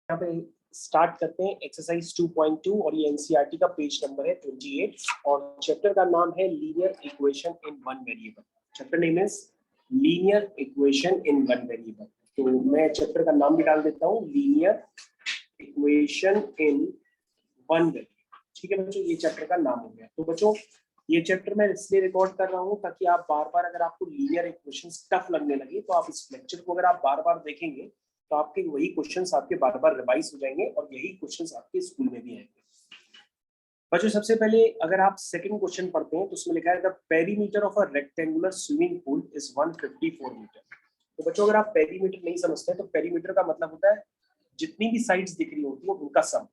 यहाँ पे स्टार्ट करते हैं एक्सरसाइज 2.2 और ये एनसीईआरटी का पेज नंबर है 28 और चैप्टर का नाम है linear equation in one variable. Chapter name is linear equation in one variable. तो मैं चैप्टर का नाम भी डाल देता हूँ, linear equation in one variable. ठीक है बच्चों, ये चैप्टर का नाम हो गया। तो बच्चों ये चैप्टर मैं इसलिए रिकॉर्ड कर रहा हूँ ताकि आप बार बार अगर आपको लीनियर इक्वेशंस टफ लगने लगे तो आप इस लेक्चर को अगर आप बार बार देखेंगे तो आपके वही क्वेश्चंस आपके बार बार रिवाइज हो जाएंगे और यही क्वेश्चंस आपके स्कूल में भी आएंगे। बच्चों सबसे पहले अगर आप सेकंड क्वेश्चन पढ़ते हैं तो उसमें लिखा है the perimeter of a rectangular swimming pool is 154 metre. तो बच्चों अगर आप पेरीमीटर नहीं समझते तो पेरीमीटर का मतलब होता है जितनी भी साइड्स दिख रही होती है उनका सम।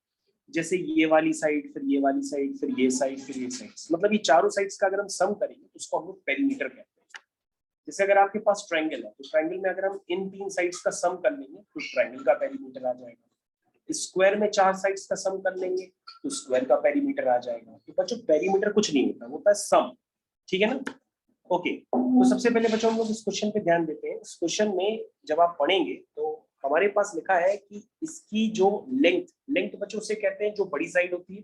जैसे ये वाली साइड, फिर ये वाली साइड, फिर ये साइड, फिर ये साइड, मतलब ये चारों साइड्स का अगर हम सम करेंगे तो उसको हम लोग पेरीमीटर कहते हैं। जैसे अगर आपके पास ट्रायंगल है तो ट्रायंगल में अगर हम इन तीन साइड्स का सम कर लेंगे तो ट्रायंगल का पेरीमीटर आ जाएगा। स्क्वायर में चार साइड्स का सम कर लेंगे तो स्क्वायर का पेरीमीटर आ जाएगा। तो बच्चों पेरीमीटर कुछ नहीं होता, होता है सम। ठीक है ना? ओके, तो सबसे पहले बच्चों हम लोग इस क्वेश्चन पे ध्यान देते हैं। इस क्वेश्चन में जब आप पढ़ेंगे तो हमारे पास लिखा है कि इसकी जो लेंथ बच्चों उसे कहते हैं जो बड़ी साइड होती है,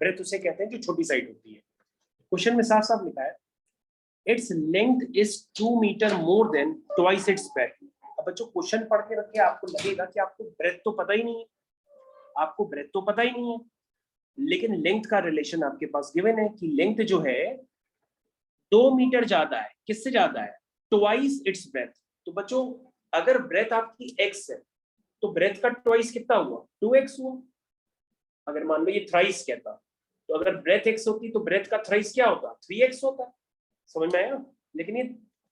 ब्रेथ उसे कहते हैं जो छोटी साइड होती है। क्वेश्चन में साफ साफ लिखा है its length is 2 metre more than twice its breadth. अब बच्चों क्वेश्चन पढ़ के रखे आपको लगेगा कि आपको ब्रेथ तो पता ही नहीं है, आपको ब्रेथ तो पता ही नहीं है, लेकिन लेंथ का रिलेशन आपके पास गिवन है कि लेंथ जो है 2 मीटर ज्यादा है। किससे ज्यादा है? Twice its breath. तो बच्चों अगर ब्रेथ आपकी x है तो ब्रेथ का ट्वाइस कितना हुआ? 2x हुआ। अगर मान लो ये थ्राइस कहता तो अगर ब्रेथ x होती तो ब्रेथ का थ्राइस क्या होता? 3x होता। समझ में आया? लेकिन ये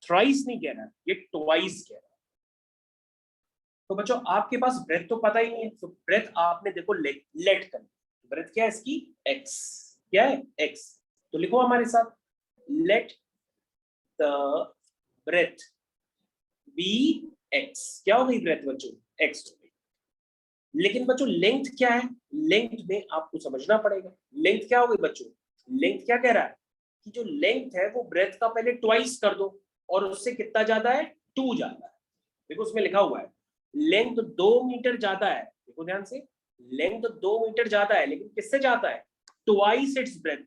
थ्राइस नहीं कह रहा है, ये ट्वाइस कह रहा है। तो बच्चों आपके पास ब्रेथ तो पता ही नहीं है, तो ब्रेथ आपने देखो लेट कर, ब्रेथ क्या है इसकी? x। क्या है? x। तो लिखो हमारे साथ, let the breadth be x। क्या हो गई ब्रेथ बच्चों? x हो गई। लेकिन बच्चों लेंथ क्या है? लेंथ में आपको समझना पड़ेगा लेंथ क्या हो गई बच्चों। लेंथ क्या कह रहा है कि जो लेंथ है वो ब्रेथ का पहले ट्वाइस कर दो और उससे कितना ज्यादा है? 2 ज्यादा है। देखो उसमें लिखा हुआ है लेंथ 2 मीटर ज्यादा है। देखो ध्यान से, लेंथ 2 मीटर ज्यादा है लेकिन किससे ज्यादा है? Twice its breath.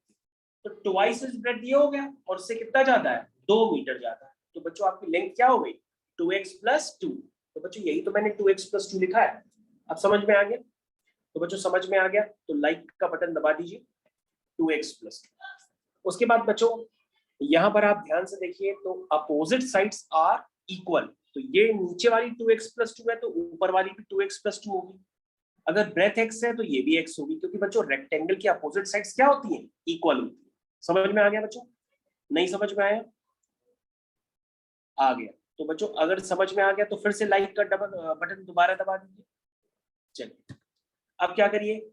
तो ट्वाइस इट्स ब्रेथ ये हो गया और उससे कितना ज्यादा है? 2 मीटर ज्यादा है। तो बच्चों आपकी लेंथ क्या हो गई? 2x + 2। तो बच्चों यही तो मैंने 2x + 2 लिखा है। अब समझ में आ गया? तो बच्चों समझ में आ गया तो लाइक का बटन दबा दीजिए। 2x + 2। उसके बाद बच्चों यहां पर आप ध्यान से देखिए तो अपोजिट साइड्स आर इक्वल। तो ये नीचे वाली 2x + 2 है तो ऊपर वाली भी 2x + 2 होगी। अगर ब्रेथ x है तो ये भी x होगी, क्योंकि बच्चों रेक्टेंगल की अपोजिट साइड्स क्या होती हैं? इक्वल होती है। समझ में आ गया बच्चों? नहीं समझ में आया? आ गया। तो बच्चों अगर समझ में आ गया तो फिर से लाइक का बटन दोबारा दबा दीजिए। चलिए अब क्या करिए,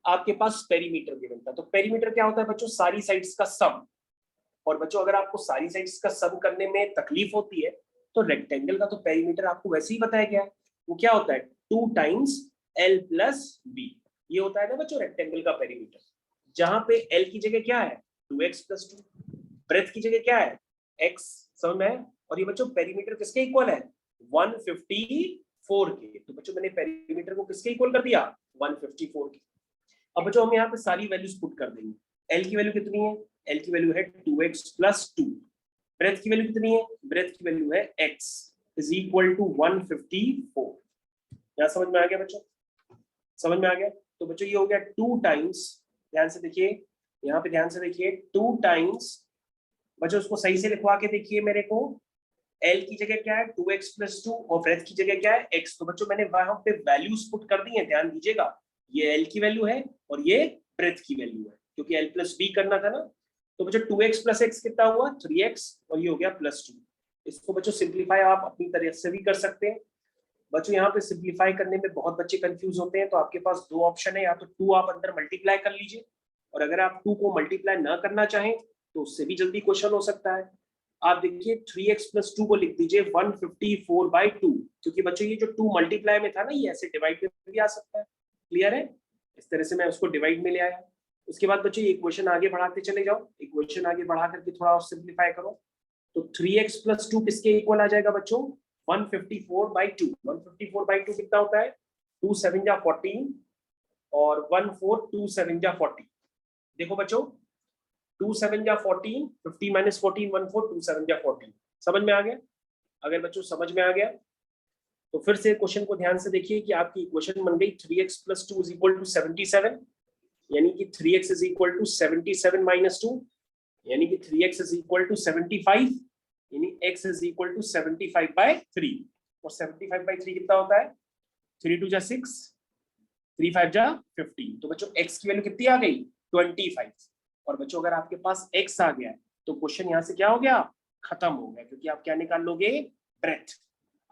आपके पास पेरीमीटर गिवन था। तो पेरीमीटर क्या होता है बच्चों? सारी साइड्स का सम। और बच्चों अगर आपको सारी साइड्स का सम करने में तकलीफ होती है तो रेक्टेंगल का तो पेरीमीटर आपको वैसे ही बताया गया है, वो क्या होता है? 2 टाइम्स L + B। ये होता है ना बच्चों रेक्टेंगल का पेरीमीटर, जहां पे L की जगह क्या है? 2x + 2। ब्रेथ की जगह क्या है? x। समझ में? और ये बच्चों पेरीमीटर किसके इक्वल है? 154 के। तो बच्चों मैंने पेरीमीटर को किसके इक्वल कर दिया? 154 के। अब बच्चों हम यहाँ पे सारी वैल्यूज पुट कर देंगे। L की वैल्यू कितनी है? L की वैल्यू है 2x + 2। ब्रेथ की वैल्यू कितनी है? ब्रेथ की वैल्यू है x = 154। यहाँ समझ में आ गया बच्चों? समझ में आ गया? तो बच्चों ये हो गया 2 टाइम्स, ध्यान से देखिए, यहाँ पे ध्यान से देखिए, 2 टाइम्स। बच्चों उसको सही से लिखवा के देखिए मेरे को। L की जगह क्या है? 2x + 2 और ब्रेथ की जगह क्या है? x। तो बच्चों मैंने वहां पे वैल्यूज पुट कर दी है, ध्यान दीजिएगा। ये L की वैल्यू है और ये ब्रेथ की वैल्यू है, क्योंकि L + B करना था ना। तो बच्चों 2x + x कितना हुआ? 3x और ये हो गया +2। इसको बच्चों सिंप्लीफाई आप अपनी तरह से भी कर सकते हैं। बच्चों यहाँ पे सिंप्लीफाई करने में बहुत बच्चे कंफ्यूज होते हैं, तो आपके पास 2 ऑप्शन है, या तो 2 आप अंदर मल्टीप्लाई कर लीजिए, और अगर आप 2 को मल्टीप्लाई ना करना चाहें तो उससे भी जल्दी क्वेश्चन हो सकता है। आप देखिए 3x + 2 को लिख दीजिए 154/2, क्योंकि बच्चों ये जो 2 मल्टीप्लाई में था ना, ये ऐसे डिवाइड में भी आ सकता है। क्लियर है? इस तरह से मैं उसको डिवाइड में ले आया। उसके बाद बच्चों ये इक्वेशन आगे बढ़ाते चले जाओ, इक्वेशन आगे बढ़ा करके थोड़ा और सिंप्लीफाई करो। तो 3x + 2 किसके इक्वल आ जाएगा बच्चों? 154/2। 154/2 कितना होता है? 2 7 जा 14 और 1 4 2 7 जा 40। देखो बच्चों 2 7 जा 14, 50 माइनस 14 1 4 2 7 जा 14। समझ में आ गया? अगर बच्चों समझ में आ गया तो फिर से क्वेश्चन को ध्यान से देखिए कि आपकी इक्वेशन बन गई 3x + 2 = 77, यानी कि 3x = 77 - 2, यानी कि 3x = 75, यानी x = 75/3। और 75/3 कितना होता है? 3 2 जा 6, 3 5 जा 15। तो बच्चों x की वैल्यू कितनी आ गई? 25। और बच्चों अगर आपके पास x आ गया तो क्वेश्चन यहाँ से क्या हो गया? खत्म हो गया, क्योंकि आप क्या निकाल लोगे? ब्रेथ।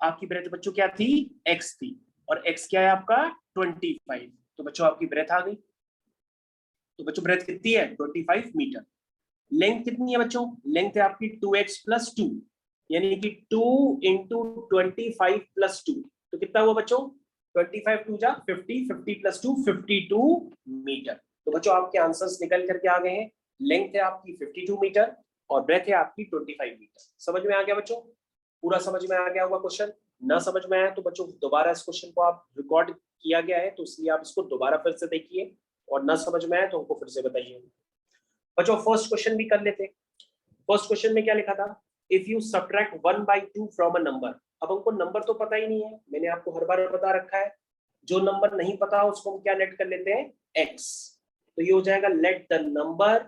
आपकी ब्रेथ बच्चों क्या थी? x थी, और x क्या है आपका? 25। तो बच्चों आपकी ब्रेथ आ गई। तो बच्चों ब्रेथ कितनी है? 25 मीटर। लेंथ कितनी है बच्चों? लेंथ है आपकी 2x + 2, यानी कि 2 × 25 + 2। तो कितना हुआ बच्चों? 25 2 जा 50, 50 + 2 52 मीटर। तो बच्चों आपके आंसर्स निकल करके आ गए हैं। लेंथ है आपकी 52 मीटर और ब्रेथ है आपकी 25 मीटर। समझ में आ गया बच्चों? पूरा समझ में आ गया होगा क्वेश्चन। ना समझ में आया तो बच्चों दोबारा इस क्वेश्चन को आप रिकॉर्ड किया गया है, तो इसलिए आप इसको दोबारा फिर से देखिए, और ना समझ में आया तो हमको फिर से बताइए। बच्चों फर्स्ट क्वेश्चन भी कर लेते। फर्स्ट क्वेश्चन में क्या लिखा था? If you subtract 1/2 from a number. अब हमको नंबर तो पता ही नहीं है, मैंने आपको हर बार बता रखा है, जो नंबर नहीं पता उसको हम क्या लेट कर लेते हैं? x। तो ये हो जाएगा let the number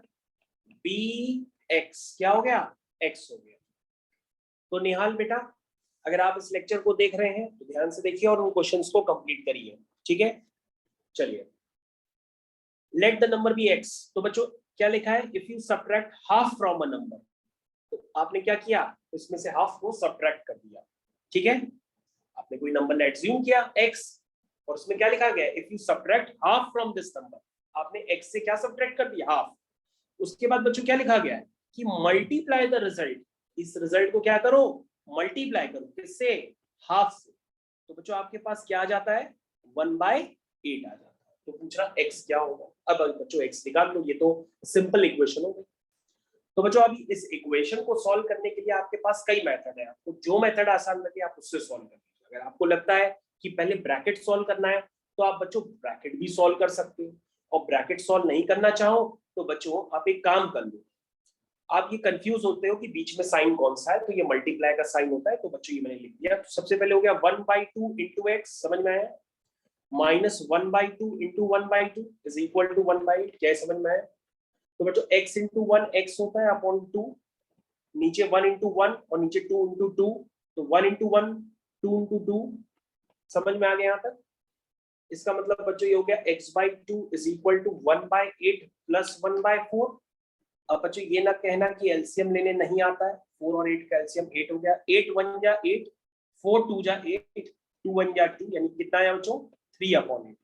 be x। क्या हो गया? x हो गया। तो निहाल बेटा, अगर आप इस लेक्चर को देख रहे हैं तो ध्यान से देखिए और उन क्वेश्चंस को कंप्लीट करिए, ठीक है? चलिए, let the number be x। तो बच्चों क्या लिखा है? If you subtract half from a number. तो आपने क्या किया? इसमें से हाफ को सब्ट्रैक्ट कर दिया, ठीक है? आपने कोई नंबर एज्यूम किया x, और उसमें क्या लिखा गया? If you subtract half from this number. आपने x से क्या सब्ट्रैक्ट कर दिया? हाफ। उसके बाद बच्चों क्या लिखा गया है कि मल्टीप्लाई द रिजल्ट। इस रिजल्ट को क्या करो? मल्टीप्लाई करो। किससे? हाफ से। तो बच्चों आपके पास क्या आ जाता है? 1/8 आ जाता है। तो पूछ रहा x क्या होगा? अब बच्चों x निकाल लो, ये तो सिंपल इक्वेशन हो गई। तो बच्चों अभी इस इक्वेशन को सॉल्व करने के लिए आपके पास कई मेथड है। आपको जो मेथड आसान लगे आप उससे सॉल्व कर लीजिए। अगर आपको लगता है कि पहले ब्रैकेट सॉल्व करना है तो आप बच्चों ब्रैकेट भी सॉल्व कर सकते हो, और ब्रैकेट सॉल्व नहीं करना चाहो तो बच्चों आप एक काम कर लो। आप ये कंफ्यूज होते हो कि बीच में साइन कौन सा है, तो ये मल्टीप्लाई का साइन होता है। तो बच्चों ये मैंने लिख दिया। तो सबसे पहले हो गया 1/2 × x। समझ में आया? -1/2 × 1/2 = 1/8। क्या समझ में आया? तो बच्चों x × 1 x होता है अपॉन 2, नीचे 1 × 1 और नीचे 2 × 2, तो 1 × 1 2 × 2। समझ में आ गया यहाँ तक? इसका मतलब बच्चों ये हो गया x/2 = 1/8 + 1/4। अब बच्चों ये ना कहना कि एलसीएम लेने नहीं आता है। 4 और 8 का एलसीएम 8 हो गया। 8 1 जा 8, 4 2 जा 8, 2 1 जा 2, यानी कितना आया बच्चों? 3/8।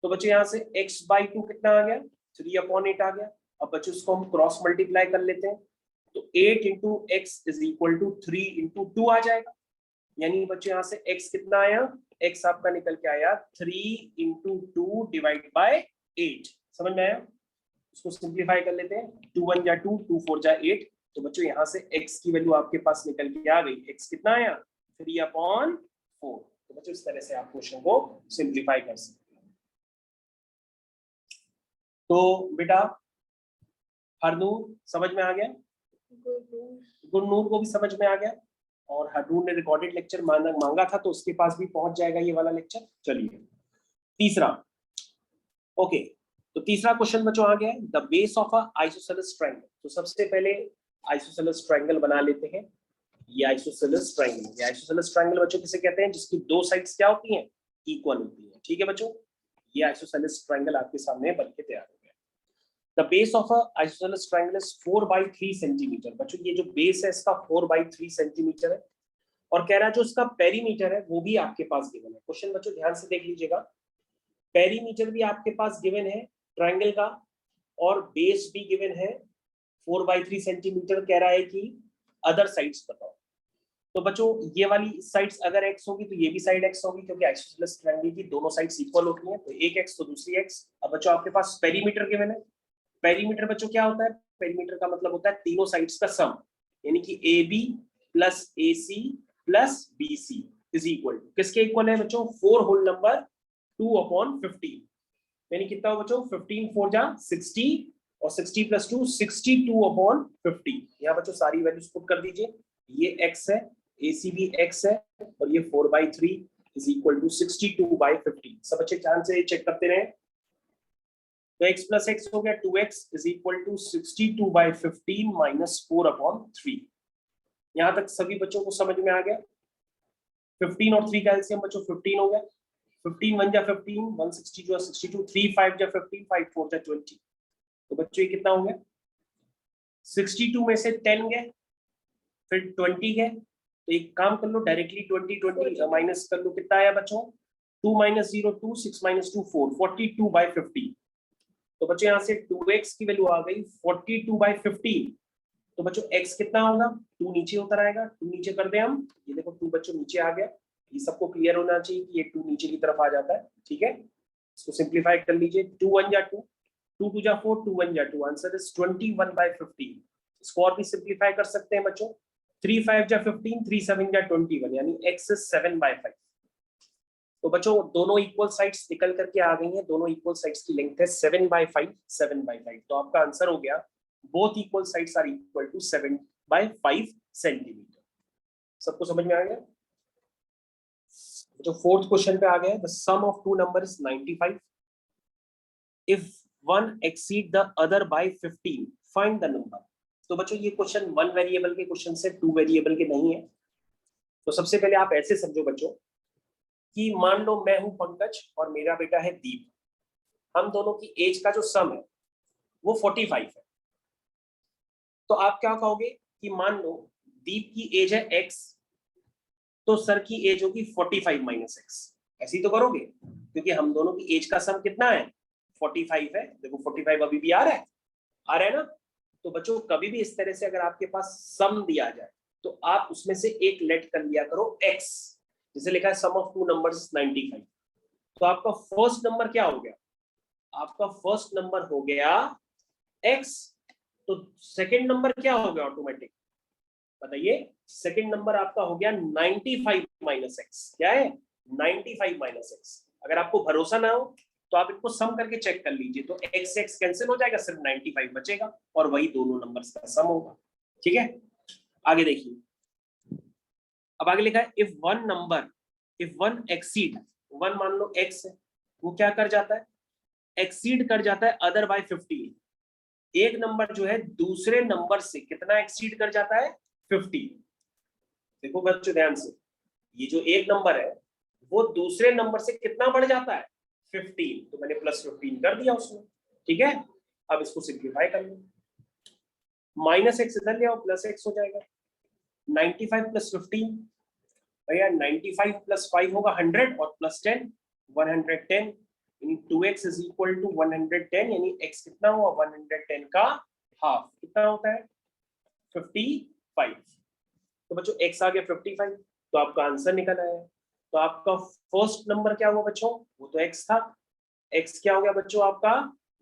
तो बच्चों यहाँ से x/2 कितना आ गया? 3/8 आ गया। अब बच्चों इसको हम क्रॉस मल्टीप्लाई कर लेते हैं, तो 8 × x = 3 × 2 आ जाएगा। यानी बच्चों यहाँ से x कितना आया? x आपका निकल के आया 3 × 2 / 8। समझ में आया? इसको सिंप्लीफाई कर लेते हैं। 2 1 जा 2, 2 4 जा 8। तो बच्चों यहाँ से x की वैल्यू आपके पास निकल के आ गई। x कितना आया? 3/4। तो बच्चों इस तरह से आप क्वेश्चन को सिंप्लीफाई कर सकते हैं। तो बेटा हरनूर समझ में आ गया? गुरनूर को भी समझ में आ गया, और हरनूर ने रिकॉर्डेड लेक्चर मांगा था तो उसके पास भी पहुंच जाएगा ये वाला लेक्चर। चलिए तीसरा। ओके, तो तीसरा क्वेश्चन बच्चों आ गया है, the base of a isosceles triangle. तो सबसे पहले आइसोसेलेस ट्रायंगल बना लेते हैं। ये आइसोसेलेस ट्रायंगल, ये आइसोसेलेस ट्रायंगल बच्चों किसे कहते हैं? जिसकी दो साइड्स क्या होती हैं? इक्वल होती है। ठीक है बच्चों, ये आइसोसेलेस ट्रायंगल आपके सामने बन के तैयार हो गया। The base of a isosceles triangle is 4/3 centimetre. बच्चों ये जो बेस है इसका 4/3 सेंटीमीटर है, और कह रहा है जो इसका पेरीमीटर है वो भी आपके पास गिवन है। क्वेश्चन बच्चों ध्यान से देख लीजिएगा, पेरीमीटर भी आपके पास गिवन है ट्रायंगल का, और बेस भी गिवन है 4/3 सेंटीमीटर। कह रहा है कि अदर साइड्स बताओ। तो बच्चों ये वाली साइड्स अगर x होगी तो ये भी साइड x होगी, क्योंकि आइसोसेलेस ट्रायंगल की दोनों साइड्स इक्वल होती हैं। तो एक x तो दूसरी x। अब बच्चों आपके पास पेरीमीटर गिवन है। पेरीमीटर बच्चों क्या होता है? पेरीमीटर का मतलब होता है तीनों साइड्स का सम, यानी कि AB + AC + BC is equal to किसके इक्वल है बच्चों? 4 होल नंबर 2/15 यानी कितना हो बच्चों 15 4 जा 60 और 60 + 2 62/50। यहाँ बच्चों सारी वैल्यूज पुट कर दीजिए। ये x है, AC भी x है और ये 4/3 = 62/50। सब बच्चे ध्यान से चेक करते रहे। तो x + x हो गया 2x = 62/15 - 4/3। यहाँ तक सभी बच्चों को समझ में आ गया। 15 और 3 का एलसीएम बच्चों 15 हो गया। 15 1 जा 15, 160 जा 62, 3 5 जा 15, 5 4 जा 20। तो बच्चों ये कितना हो गया 62 में से 10 गए, फिर 20 गए। तो एक काम कर लो डायरेक्टली 20 माइनस कर लो, कितना आया बच्चों 2 - 0 2, 6 - 2 4, 42/50। तो बच्चों यहाँ से 2x की वैल्यू आ गई 42/50। तो बच्चों x कितना होगा 2 नीचे उतर आएगा, 2 नीचे कर दे हम। ये देखो 2 बच्चों नीचे आ गया। ये सबको क्लियर होना चाहिए कि ये 2 नीचे की तरफ आ जाता है। ठीक है, इसको सिंप्लीफाई कर लीजिए। 2 1 जा 2, 2 2 जा 4, 2 1 जा 2। Answer is 21/50। इसको और भी सिंप्लीफाई कर सकते हैं बच्चों। 3 5 जा 15, 3 7 जा 21 यानी x इज 7/5। तो बच्चों दोनों इक्वल साइड्स निकल करके आ गई हैं। दोनों इक्वल साइड्स की लेंथ है 7/5 7/5। तो आपका आंसर हो गया both equal sides are equal to 7/5 centimetre. सबको समझ में आ गया। जो फोर्थ क्वेश्चन पे आ गया, the sum of two number is 95 if one exceed the other by 15 find the number. तो बच्चों ये क्वेश्चन 1 वेरिएबल के क्वेश्चन से 2 वेरिएबल के नहीं है। तो सबसे पहले आप ऐसे समझो बच्चों कि मान लो मैं हूं पंकज और मेरा बेटा है दीप। हम दोनों की एज का जो सम है वो 45 है। तो आप क्या कहोगे कि मान लो दीप की एज है x, तो सर की एज होगी 45 - x। ऐसे ही तो करोगे क्योंकि हम दोनों की एज का सम कितना है 45 है। देखो 45 अभी भी आ रहा है ना। तो बच्चों कभी भी इस तरह से अगर आपके पास सम दिया जाए तो आप उसमें से एक लेट कर लिया करो x। जैसे लिखा है सम ऑफ टू नंबर्स 95। तो आपका फर्स्ट नंबर क्या हो गया, आपका फर्स्ट नंबर हो गया x। तो सेकंड नंबर क्या हो गया ऑटोमेटिक बताइए। सेकंड नंबर आपका हो गया 95 - x। क्या है 95 - x। अगर आपको भरोसा ना हो तो आप इनको सम करके चेक कर लीजिए। तो x x कैंसिल हो जाएगा, सिर्फ 95 बचेगा और वही दोनों नंबर्स का सम होगा। ठीक है, आगे देखिए। अब आगे लिखा है इफ वन एक्सीड, वन मान लो x है, वो क्या कर जाता है एक्सीड कर जाता है अदर बाय 15। एक नंबर जो है दूसरे नंबर से कितना एक्सीड कर जाता है 15। देखो बच्चों ध्यान से, ये जो एक नंबर है वो दूसरे नंबर से कितना बढ़ जाता है 15। तो मैंने +15 कर दिया उसमें। ठीक है, अब इसको सिंप्लीफाई कर लो। -x इधर ले आओ, +x हो जाएगा। 95 + 15 भैया 95 + 5 होगा 100 और +10 110 यानी 2x = 110 यानी x कितना हुआ 110 का हाफ कितना होता है 55। तो बच्चों x आ गया 55, तो आपका आंसर निकल आया। तो आपका फर्स्ट नंबर क्या हुआ बच्चों, वो तो x था। x क्या हो गया बच्चों आपका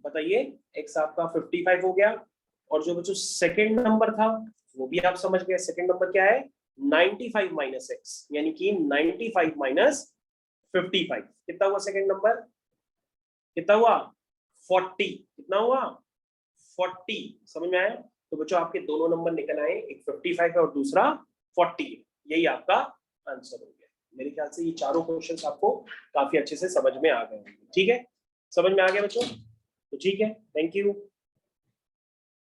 बताइए, x आपका 55 हो गया। और जो बच्चों सेकंड नंबर था वो भी आप समझ गए। सेकंड नंबर क्या है 95 - x यानी कि 95 - 55। कितना हुआ सेकंड नंबर, कितना हुआ 40। कितना हुआ 40। समझ में आया। तो बच्चों आपके दोनों नंबर निकल आए, एक 55 है और दूसरा 40। यही आपका आंसर हो गया। मेरे ख्याल से ये चारों क्वेश्चंस आपको काफी अच्छे से समझ में आ गए। ठीक है, समझ में आ गया बच्चों, तो ठीक है, थैंक यू।